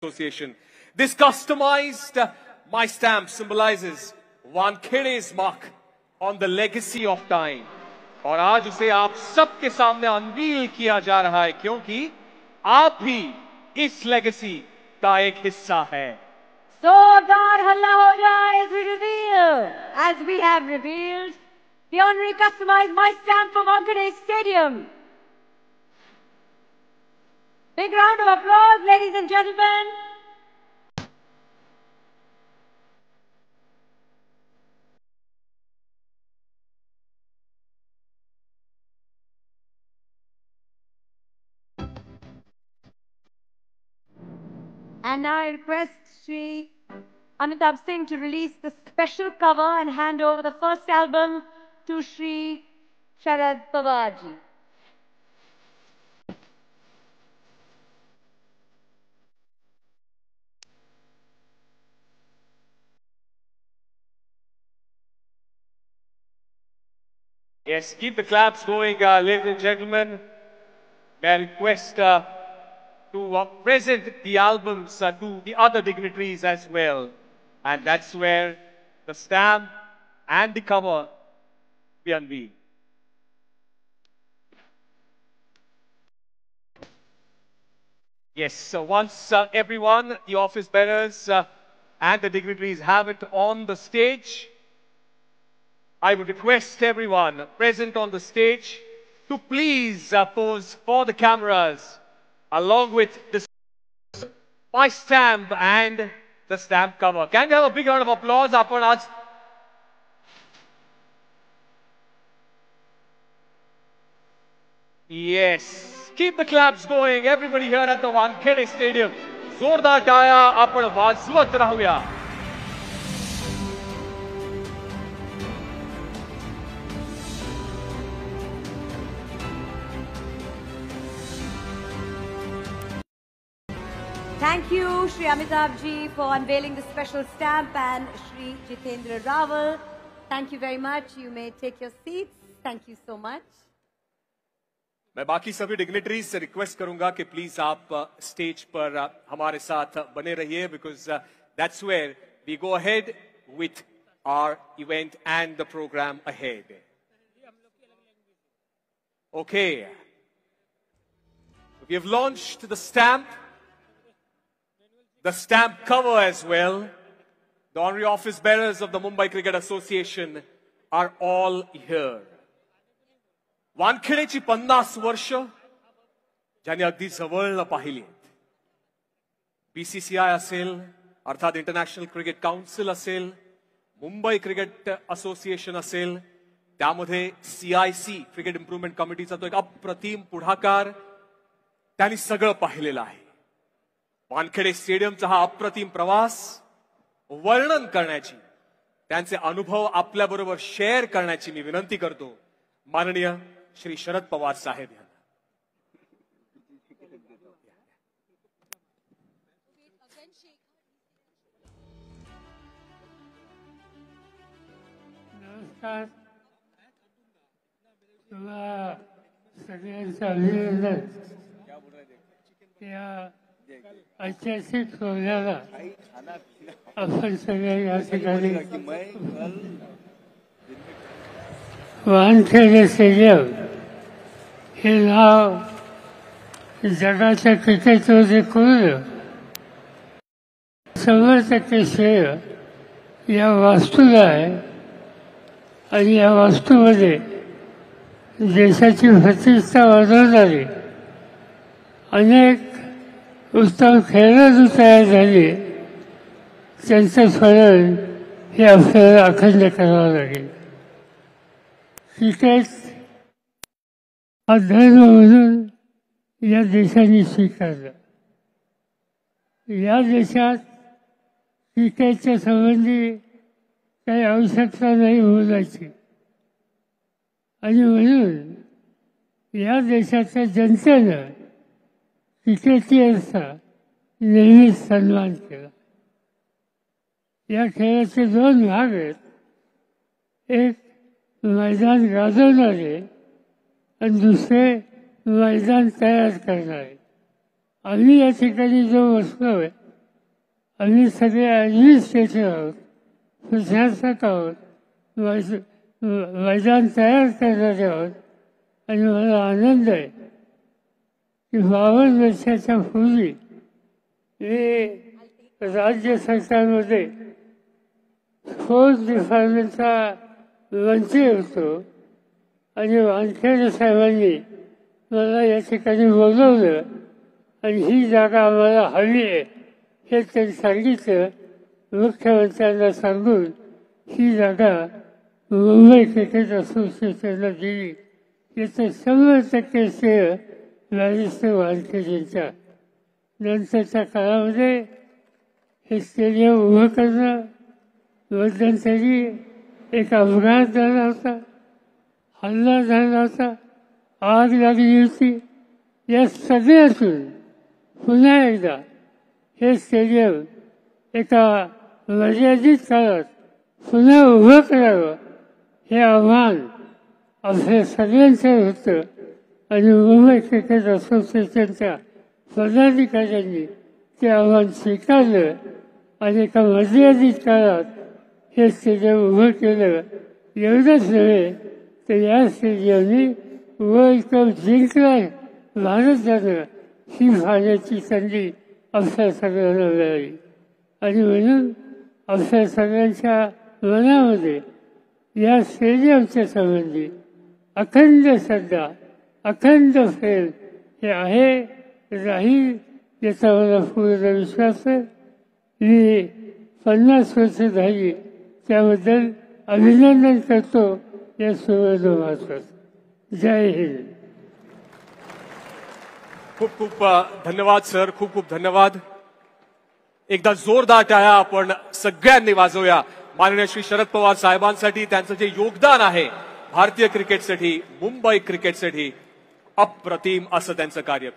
Association. This customized My Stamp symbolizes Wankhede's mark on the legacy of time. और आज उसे आप सबके सामने अनवील किया जा रहा है क्योंकि आप भी इस लेगेसी का एक हिस्सा है. जोरदार हल्ला हो जाए as we reveal, as we have revealed, the honorary customized My Stamp for Wankhede Stadium. Big round of applause, ladies and gentlemen. And now I request Sri Amitabh Singh to release the special cover and hand over the first album to Sri Sharad Pawar ji. Yes, keep the claps going, ladies and gentlemen. May I request to present the albums to the other dignitaries as well. And that's where the stamp and the cover be unveiled. Yes, so once everyone, the office bearers and the dignitaries have it on the stage, I would request everyone present on the stage to please pose for the cameras along with the My Stamp and the stamp cover. Can we have a big round of applause? Yes, keep the claps going. Everybody here at the Wankhede Stadium. Zordar Taya, apan वाजवत राहूया. Thank you, Sri Amitabh ji, for unveiling the special stamp, and Sri Jitendra Raval. Thank you very much. You may take your seats. Thank you so much. मैं बाकी सभी dignitaries से request करूंगा कि please आप stage पर हमारे साथ बने रहिए because that's where we go ahead with our event and the program ahead. Okay. We have launched the stamp cover as well. The honorary office bearers of the Mumbai Cricket Association are all here. वानखेडेची 50 वर्ष ज्यांनी अगदी जवळनं पाहिली. BCCI असेल, अर्थात international cricket council असेल, Mumbai cricket association असेल, त्यामध्ये CIC cricket improvement कमिटीचा तो एक अप्रतिम पुढाकार त्यांनी सगळं पाहिलेलं आहे. वानखेडे स्टेडियमचा हा अप्रतिम प्रवास वर्णन करण्याची, त्यांचे अनुभव आपल्याबरोबर शेअर करण्याची मी विनंती करतो माननीय श्री शरद पवार साहेब यांना. नमस्कार. तुला सगळ्यांचं अभिनंदन या ऐतिहासिक सोहळ्याला आपण सगळे या ठिकाणी वानखेडे स्टेडियम हे नाव जगाच्या क्रिकेटमध्ये कळलं. 100% श्रेय या वास्तूला आहे आणि या वास्तूमध्ये देशाची प्रतिष्ठा वाढवणारी अनेक उत्तम खेळाडू तयार झाले. त्यांचं फलन हे आपल्याला अखंड करावं लागेल. क्रिकेट हा धर्म म्हणून या देशाने स्वीकारला. या देशात क्रिकेटच्या संबंधी काही आवश्यकता नाही बोलायची आणि म्हणून या देशाच्या जनतेनं क्रिकेटचा नेहमीच सन्मान केला. या खेळाचे 2 भाग आहेत. एक मैदान गाजवणारे आणि दुसरे मैदान तयार करणारे. आम्ही या ठिकाणी जो बसलो आम्ही सगळे ॲडमिनिस्ट्रेशन आहोत, प्रशासक आहोत, मैदान तयार करणारे आहोत. आणि मला आनंद आहे की 52 वर्षाच्या पूर्वी मी राज्य सरकारमध्ये फोर्स डिपार्टमेंटचा मंत्री होतो आणि वानखेडे साहेबांनी मला या ठिकाणी बोलवलं आणि ही जागा आम्हाला हवी आहे हे त्यांनी सांगितलं. मुख्यमंत्र्यांना सांगून ही जागा मुंबई क्रिकेट असोसिएशनला दिली. याचं 100% श्रेय बॅरिस्टर वानखेडेंच्या. नंतरच्या काळामध्ये हे स्टेडियम उभं करणं, मध्यंतरी एक अपघात झाला होता, हल्ला झाला होता, आग लागली होती. या सगळ्यातून पुन्हा एकदा हे स्टेडियम एका मर्यादित काळात पुन्हा उभं करावं हे आव्हान आपल्या सगळ्यांचं होतं. आणि मुंबई क्रिकेट असोसिएशनच्या पदाधिकाऱ्यांनी ते आव्हान स्वीकारलं आणि एका मर्यादित काळात हे स्टेडियम उभं केलं. एवढंच नव्हे तर या स्टेडियमनी वर्ल्ड कप जिंकलाय भारतानं, ही पाहण्याची संधी आपल्या सगळ्यांना मिळाली. आणि म्हणून आपल्या सगळ्यांच्या मनामध्ये या स्टेडियमच्या संबंधी अखंड श्रद्धा, अखंड प्रेम हे आहे, राहील याचा मला पूर्ण विश्वास आहे. मी 50 वर्ष झाली त्याबद्दल अभिनंदन करतो या सुवर्ण महत्वाचं. जय हिंद. खूप खूप धन्यवाद सर, खूप खूप धन्यवाद. एकदा जोरदार टाळ्या आपण सगळ्यांनी वाजवूया माननीय श्री शरद पवार साहेबांसाठी. त्यांचं जे योगदान आहे भारतीय क्रिकेटसाठी, मुंबई क्रिकेटसाठी अप्रतिम असं त्यांचं कार्य.